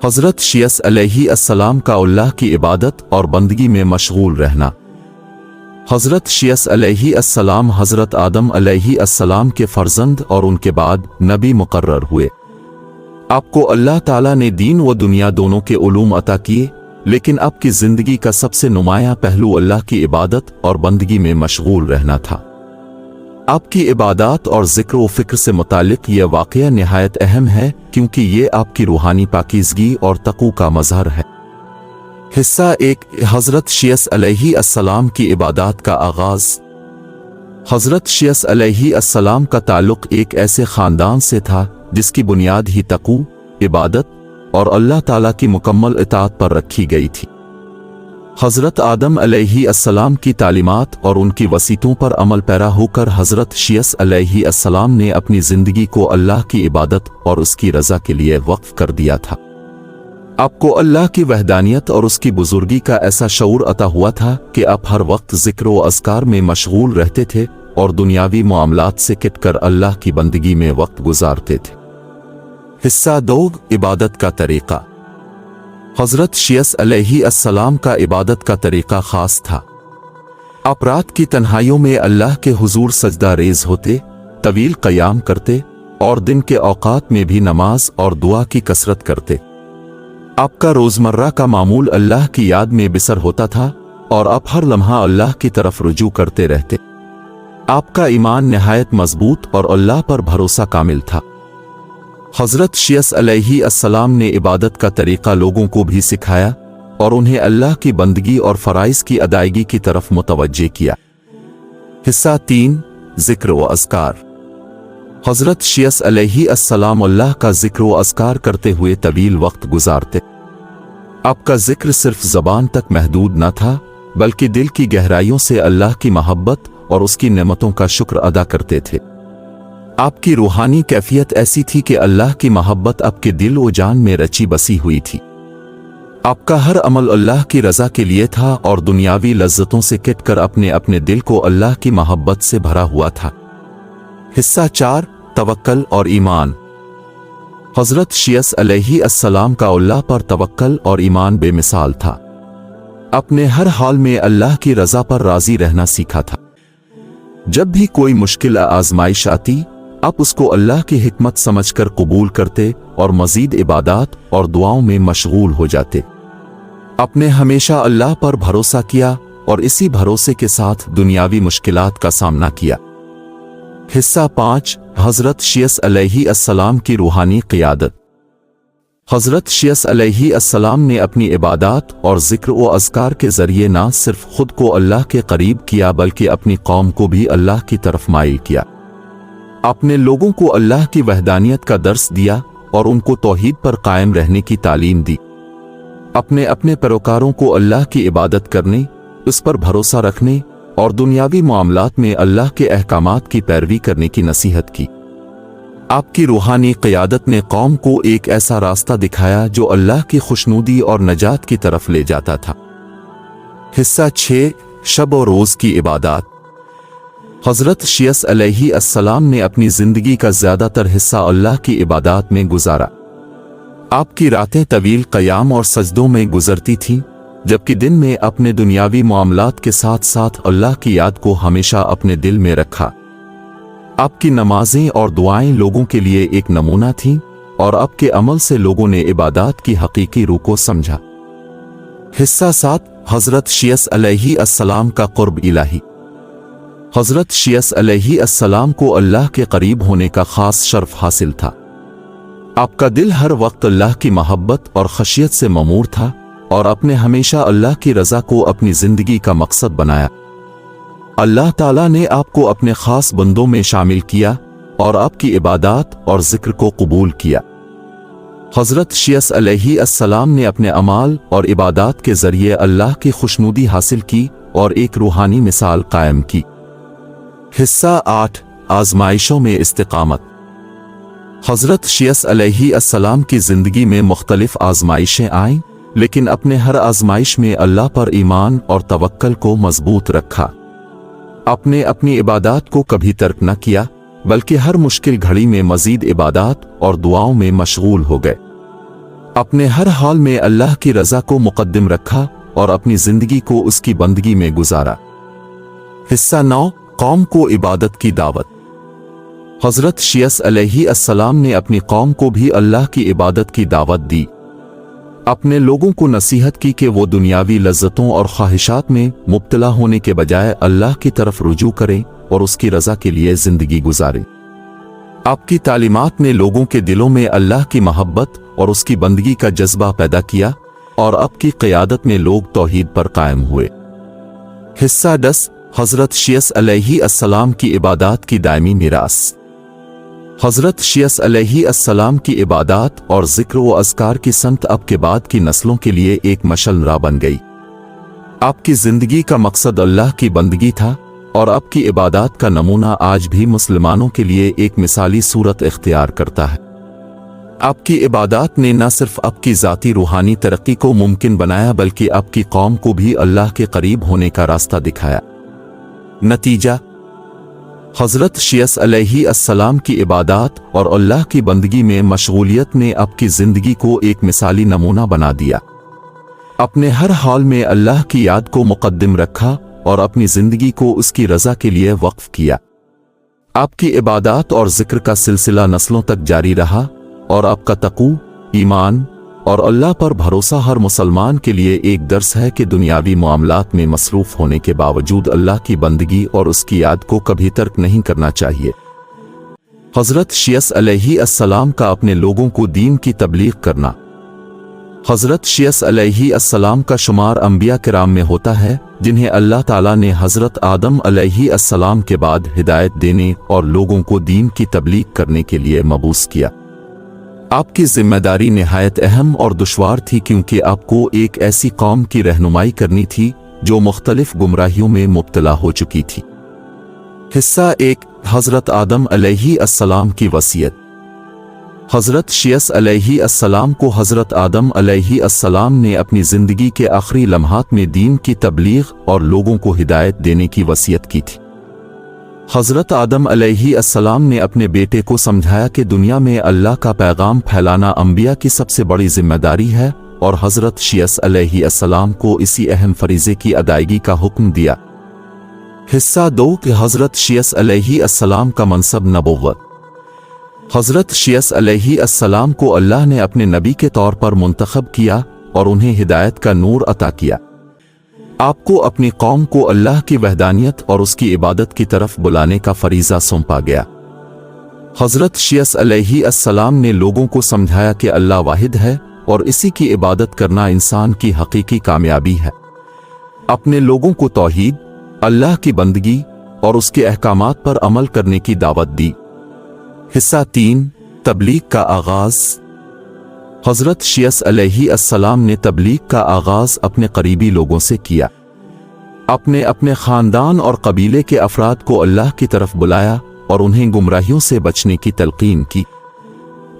حضرت شیس علیہ السلام کا اللہ کی عبادت اور بندگی میں مشغول رہنا۔ حضرت شیس علیہ السلام حضرت آدم علیہ السلام کے فرزند اور ان کے بعد نبی مقرر ہوئے۔ آپ کو اللہ تعالیٰ نے دین و دنیا دونوں کے علوم عطا کیے، لیکن آپ کی زندگی کا سب سے نمایاں پہلو اللہ کی عبادت اور بندگی میں مشغول رہنا تھا۔ آپ کی عبادات اور ذکر و فکر سے متعلق یہ واقعہ نہایت اہم ہے، کیونکہ یہ آپ کی روحانی پاکیزگی اور تقوی کا مظہر ہے۔ حصہ 1، حضرت شیس علیہ السلام کی عبادات کا آغاز۔ حضرت شیس علیہ السلام کا تعلق ایک ایسے خاندان سے تھا جس کی بنیاد ہی تقوی، عبادت اور اللہ تعالیٰ کی مکمل اطاعت پر رکھی گئی تھی۔ حضرت آدم علیہ السلام کی تعلیمات اور ان کی وصیتوں پر عمل پیرا ہو کر حضرت شیس علیہ السلام نے اپنی زندگی کو اللہ کی عبادت اور اس کی رضا کے لیے وقف کر دیا تھا۔ آپ کو اللہ کی وحدانیت اور اس کی بزرگی کا ایسا شعور عطا ہوا تھا کہ آپ ہر وقت ذکر و اذکار میں مشغول رہتے تھے اور دنیاوی معاملات سے کٹ کر اللہ کی بندگی میں وقت گزارتے تھے۔ حصہ 2، عبادت کا طریقہ۔ حضرت شیس علیہ السلام کا عبادت کا طریقہ خاص تھا۔ آپ رات کی تنہائیوں میں اللہ کے حضور سجدہ ریز ہوتے، طویل قیام کرتے اور دن کے اوقات میں بھی نماز اور دعا کی کثرت کرتے۔ آپ کا روزمرہ کا معمول اللہ کی یاد میں بسر ہوتا تھا اور آپ ہر لمحہ اللہ کی طرف رجوع کرتے رہتے۔ آپ کا ایمان نہایت مضبوط اور اللہ پر بھروسہ کامل تھا۔ حضرت شیس علیہ السلام نے عبادت کا طریقہ لوگوں کو بھی سکھایا اور انہیں اللہ کی بندگی اور فرائض کی ادائیگی کی طرف متوجہ کیا۔ حصہ 3، ذکر و اذکار۔ حضرت شیس علیہ السلام اللہ کا ذکر و اذکار کرتے ہوئے طویل وقت گزارتے۔ آپ کا ذکر صرف زبان تک محدود نہ تھا، بلکہ دل کی گہرائیوں سے اللہ کی محبت اور اس کی نعمتوں کا شکر ادا کرتے تھے۔ آپ کی روحانی کیفیت ایسی تھی کہ اللہ کی محبت آپ کے دل و جان میں رچی بسی ہوئی تھی۔ آپ کا ہر عمل اللہ کی رضا کے لیے تھا اور دنیاوی لذتوں سے کٹ کر اپنے دل کو اللہ کی محبت سے بھرا ہوا تھا۔ حصہ 4، توکل اور ایمان۔ حضرت شیس علیہ السلام کا اللہ پر توکل اور ایمان بے مثال تھا۔ اپنے ہر حال میں اللہ کی رضا پر راضی رہنا سیکھا تھا۔ جب بھی کوئی مشکل آزمائش آتی، آپ اس کو اللہ کی حکمت سمجھ کر قبول کرتے اور مزید عبادات اور دعاؤں میں مشغول ہو جاتے۔ آپ نے ہمیشہ اللہ پر بھروسہ کیا اور اسی بھروسے کے ساتھ دنیاوی مشکلات کا سامنا کیا۔ حصہ 5، حضرت شیس علیہ السلام کی روحانی قیادت۔ حضرت شیس علیہ السلام نے اپنی عبادات اور ذکر و اذکار کے ذریعے نہ صرف خود کو اللہ کے قریب کیا بلکہ اپنی قوم کو بھی اللہ کی طرف مائل کیا۔ آپ نے لوگوں کو اللہ کی وحدانیت کا درس دیا اور ان کو توحید پر قائم رہنے کی تعلیم دی۔ اپنے پیروکاروں کو اللہ کی عبادت کرنے، اس پر بھروسہ رکھنے اور دنیاوی معاملات میں اللہ کے احکامات کی پیروی کرنے کی نصیحت کی۔ آپ کی روحانی قیادت نے قوم کو ایک ایسا راستہ دکھایا جو اللہ کی خوشنودی اور نجات کی طرف لے جاتا تھا۔ حصہ 6، شب و روز کی عبادات۔ حضرت شیس علیہ السلام نے اپنی زندگی کا زیادہ تر حصہ اللہ کی عبادات میں گزارا۔ آپ کی راتیں طویل قیام اور سجدوں میں گزرتی تھیں، جبکہ دن میں اپنے دنیاوی معاملات کے ساتھ ساتھ اللہ کی یاد کو ہمیشہ اپنے دل میں رکھا۔ آپ کی نمازیں اور دعائیں لوگوں کے لیے ایک نمونہ تھیں اور آپ کے عمل سے لوگوں نے عبادات کی حقیقی روح کو سمجھا۔ حصہ 7، حضرت شیس علیہ السلام کا قرب الہی۔ حضرت شیس علیہ السلام کو اللہ کے قریب ہونے کا خاص شرف حاصل تھا۔ آپ کا دل ہر وقت اللہ کی محبت اور خشیت سے ممور تھا اور آپ نے ہمیشہ اللہ کی رضا کو اپنی زندگی کا مقصد بنایا۔ اللہ تعالیٰ نے آپ کو اپنے خاص بندوں میں شامل کیا اور آپ کی عبادات اور ذکر کو قبول کیا۔ حضرت شیس علیہ السلام نے اپنے اعمال اور عبادات کے ذریعے اللہ کی خوشنودی حاصل کی اور ایک روحانی مثال قائم کی۔ حصہ 8 آزمائشوں میں استقامت۔ حضرت شیس علیہ السلام کی زندگی میں مختلف آزمائشیں آئیں، لیکن اپنے ہر آزمائش میں اللہ پر ایمان اور توکل کو مضبوط رکھا۔ اپنی عبادات کو کبھی ترک نہ کیا، بلکہ ہر مشکل گھڑی میں مزید عبادات اور دعاؤں میں مشغول ہو گئے۔ اپنے ہر حال میں اللہ کی رضا کو مقدم رکھا اور اپنی زندگی کو اس کی بندگی میں گزارا۔ حصہ 9 قوم کو عبادت کی دعوت۔ حضرت شیس علیہ السلام نے اپنی قوم کو بھی اللہ کی عبادت کی دعوت دی۔ اپنے لوگوں کو نصیحت کی کہ وہ دنیاوی لذتوں اور خواہشات میں مبتلا ہونے کے بجائے اللہ کی طرف رجوع کریں اور اس کی رضا کے لیے زندگی گزاریں۔ آپ کی تعلیمات نے لوگوں کے دلوں میں اللہ کی محبت اور اس کی بندگی کا جذبہ پیدا کیا، اور آپ کی قیادت میں لوگ توحید پر قائم ہوئے۔ حصہ 10 حضرت شیس علیہ السلام کی عبادات کی دائمی میراث۔ حضرت شیس علیہ السلام کی عبادات اور ذکر و اذکار کی سمت اب کے بعد کی نسلوں کے لیے ایک مشعل راہ بن گئی۔ آپ کی زندگی کا مقصد اللہ کی بندگی تھا، اور آپ کی عبادات کا نمونہ آج بھی مسلمانوں کے لیے ایک مثالی صورت اختیار کرتا ہے۔ آپ کی عبادات نے نہ صرف آپ کی ذاتی روحانی ترقی کو ممکن بنایا، بلکہ آپ کی قوم کو بھی اللہ کے قریب ہونے کا راستہ دکھایا۔ نتیجہ، حضرت شیس علیہ السلام کی عبادات اور اللہ کی بندگی میں مشغولیت نے آپ کی زندگی کو ایک مثالی نمونہ بنا دیا۔ اپنے ہر حال میں اللہ کی یاد کو مقدم رکھا اور اپنی زندگی کو اس کی رضا کے لیے وقف کیا۔ آپ کی عبادات اور ذکر کا سلسلہ نسلوں تک جاری رہا، اور آپ کا تقوی، ایمان اور اللہ پر بھروسہ ہر مسلمان کے لیے ایک درس ہے کہ دنیاوی معاملات میں مصروف ہونے کے باوجود اللہ کی بندگی اور اس کی یاد کو کبھی ترک نہیں کرنا چاہیے۔ حضرت شیس علیہ السلام کا اپنے لوگوں کو دین کی تبلیغ کرنا۔ حضرت شیس علیہ السلام کا شمار انبیاء کرام میں ہوتا ہے، جنہیں اللہ تعالیٰ نے حضرت آدم علیہ السلام کے بعد ہدایت دینے اور لوگوں کو دین کی تبلیغ کرنے کے لیے مبعوث کیا۔ آپ کی ذمہ داری نہایت اہم اور دشوار تھی، کیونکہ آپ کو ایک ایسی قوم کی رہنمائی کرنی تھی جو مختلف گمراہیوں میں مبتلا ہو چکی تھی۔ حصہ 1 حضرت آدم علیہ السلام کی وصیت۔ حضرت شیس علیہ السلام کو حضرت آدم علیہ السلام نے اپنی زندگی کے آخری لمحات میں دین کی تبلیغ اور لوگوں کو ہدایت دینے کی وصیت کی تھی۔ حضرت آدم علیہ السلام نے اپنے بیٹے کو سمجھایا کہ دنیا میں اللہ کا پیغام پھیلانا انبیاء کی سب سے بڑی ذمہ داری ہے، اور حضرت شیس علیہ السلام کو اسی اہم فریضے کی ادائیگی کا حکم دیا۔ حصہ 2 کہ حضرت شیس علیہ السلام کا منصب نبوت۔ حضرت شیس علیہ السلام کو اللہ نے اپنے نبی کے طور پر منتخب کیا اور انہیں ہدایت کا نور عطا کیا۔ آپ کو اپنی قوم کو اللہ کی وحدانیت اور اس کی عبادت کی طرف بلانے کا فریضہ سونپا گیا۔ حضرت شیس علیہ السلام نے لوگوں کو سمجھایا کہ اللہ واحد ہے اور اسی کی عبادت کرنا انسان کی حقیقی کامیابی ہے۔ اپنے لوگوں کو توحید، اللہ کی بندگی اور اس کے احکامات پر عمل کرنے کی دعوت دی۔ حصہ 3 تبلیغ کا آغاز۔ حضرت شیس علیہ السلام نے تبلیغ کا آغاز اپنے قریبی لوگوں سے کیا۔ اپنے خاندان اور قبیلے کے افراد کو اللہ کی طرف بلایا اور انہیں گمراہیوں سے بچنے کی تلقین کی۔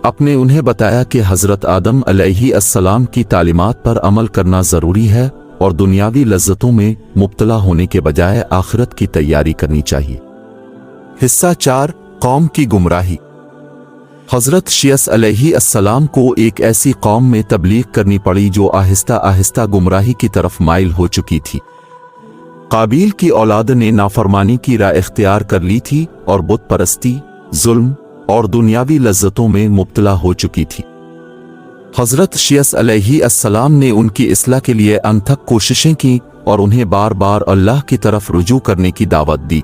انہیں بتایا کہ حضرت آدم علیہ السلام کی تعلیمات پر عمل کرنا ضروری ہے اور دنیاوی لذتوں میں مبتلا ہونے کے بجائے آخرت کی تیاری کرنی چاہیے۔ حصہ 4 قوم کی گمراہی۔ حضرت شیس علیہ السلام کو ایک ایسی قوم میں تبلیغ کرنی پڑی جو آہستہ آہستہ گمراہی کی طرف مائل ہو چکی تھی۔ قابیل کی اولاد نے نافرمانی کی راہ اختیار کر لی تھی اور بت پرستی، ظلم اور دنیاوی لذتوں میں مبتلا ہو چکی تھی۔ حضرت شیس علیہ السلام نے ان کی اصلاح کے لیے انتھک کوششیں کی اور انہیں بار بار اللہ کی طرف رجوع کرنے کی دعوت دی۔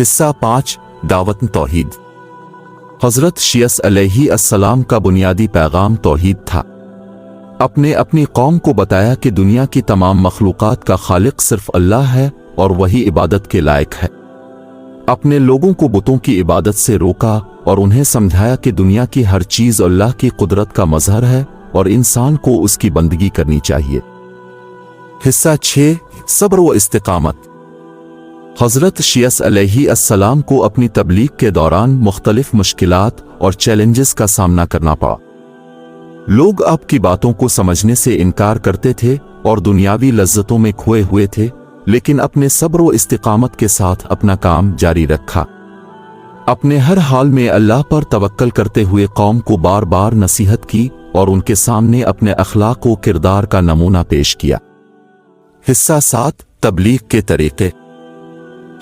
حصہ 5 دعوت توحید۔ حضرت شیس علیہ السلام کا بنیادی پیغام توحید تھا۔ اپنی قوم کو بتایا کہ دنیا کی تمام مخلوقات کا خالق صرف اللہ ہے اور وہی عبادت کے لائق ہے۔ اپنے لوگوں کو بتوں کی عبادت سے روکا اور انہیں سمجھایا کہ دنیا کی ہر چیز اللہ کی قدرت کا مظہر ہے اور انسان کو اس کی بندگی کرنی چاہیے۔ حصہ 6 صبر و استقامت۔ حضرت شیس علیہ السلام کو اپنی تبلیغ کے دوران مختلف مشکلات اور چیلنجز کا سامنا کرنا پڑا۔ لوگ آپ کی باتوں کو سمجھنے سے انکار کرتے تھے اور دنیاوی لذتوں میں کھوئے ہوئے تھے، لیکن اپنے صبر و استقامت کے ساتھ اپنا کام جاری رکھا۔ اپنے ہر حال میں اللہ پر توکل کرتے ہوئے قوم کو بار بار نصیحت کی اور ان کے سامنے اپنے اخلاق و کردار کا نمونہ پیش کیا۔ حصہ 7 تبلیغ کے طریقے۔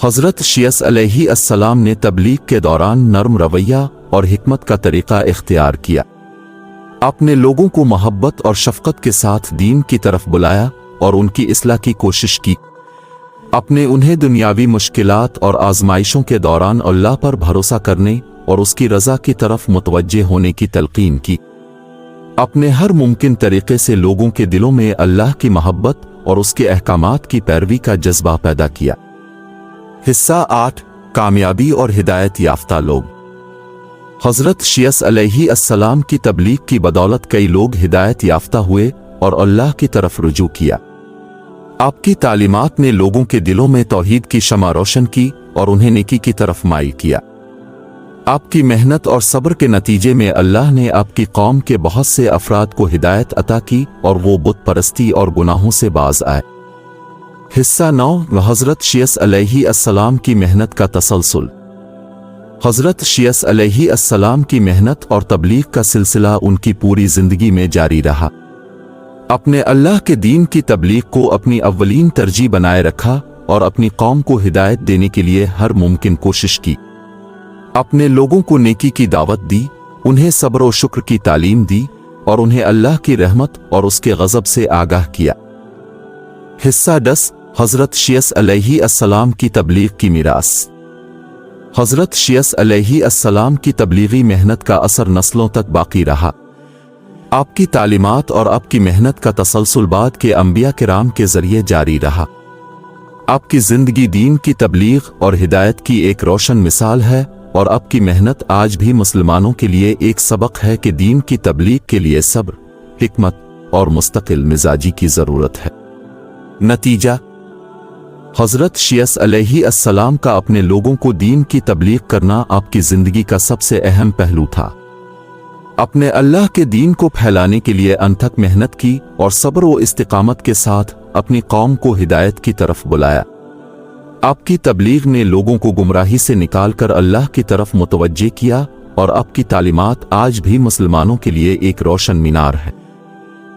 حضرت شیس علیہ السلام نے تبلیغ کے دوران نرم رویہ اور حکمت کا طریقہ اختیار کیا۔ آپ نے لوگوں کو محبت اور شفقت کے ساتھ دین کی طرف بلایا اور ان کی اصلاح کی کوشش کی۔ آپ نے انہیں دنیاوی مشکلات اور آزمائشوں کے دوران اللہ پر بھروسہ کرنے اور اس کی رضا کی طرف متوجہ ہونے کی تلقین کی۔ آپ نے ہر ممکن طریقے سے لوگوں کے دلوں میں اللہ کی محبت اور اس کے احکامات کی پیروی کا جذبہ پیدا کیا۔ حصہ 8 کامیابی اور ہدایت یافتہ لوگ۔ حضرت شیس علیہ السلام کی تبلیغ کی بدولت کئی لوگ ہدایت یافتہ ہوئے اور اللہ کی طرف رجوع کیا۔ آپ کی تعلیمات نے لوگوں کے دلوں میں توحید کی شمع روشن کی اور انہیں نیکی کی طرف مائل کیا۔ آپ کی محنت اور صبر کے نتیجے میں اللہ نے آپ کی قوم کے بہت سے افراد کو ہدایت عطا کی اور وہ بت پرستی اور گناہوں سے باز آئے۔ حصہ 9 حضرت شیس علیہ السلام کی محنت کا تسلسل۔ حضرت شیس علیہ السلام کی محنت اور تبلیغ کا سلسلہ ان کی پوری زندگی میں جاری رہا۔ اپنے اللہ کے دین کی تبلیغ کو اپنی اولین ترجیح بنائے رکھا اور اپنی قوم کو ہدایت دینے کے لیے ہر ممکن کوشش کی۔ اپنے لوگوں کو نیکی کی دعوت دی، انہیں صبر و شکر کی تعلیم دی اور انہیں اللہ کی رحمت اور اس کے غضب سے آگاہ کیا۔ حصہ 10 حضرت شیس علیہ السلام کی تبلیغ کی میراث۔ حضرت شیس علیہ السلام کی تبلیغی محنت کا اثر نسلوں تک باقی رہا۔ آپ کی تعلیمات اور آپ کی محنت کا تسلسل بعد کے انبیاء کرام کے ذریعے جاری رہا۔ آپ کی زندگی دین کی تبلیغ اور ہدایت کی ایک روشن مثال ہے اور آپ کی محنت آج بھی مسلمانوں کے لیے ایک سبق ہے کہ دین کی تبلیغ کے لیے صبر، حکمت اور مستقل مزاجی کی ضرورت ہے۔ نتیجہ حضرت شیس علیہ السلام کا اپنے لوگوں کو دین کی تبلیغ کرنا آپ کی زندگی کا سب سے اہم پہلو تھا۔ اپنے اللہ کے دین کو پھیلانے کے لیے انتھک محنت کی اور صبر و استقامت کے ساتھ اپنی قوم کو ہدایت کی طرف بلایا۔ آپ کی تبلیغ نے لوگوں کو گمراہی سے نکال کر اللہ کی طرف متوجہ کیا اور آپ کی تعلیمات آج بھی مسلمانوں کے لیے ایک روشن مینار ہے۔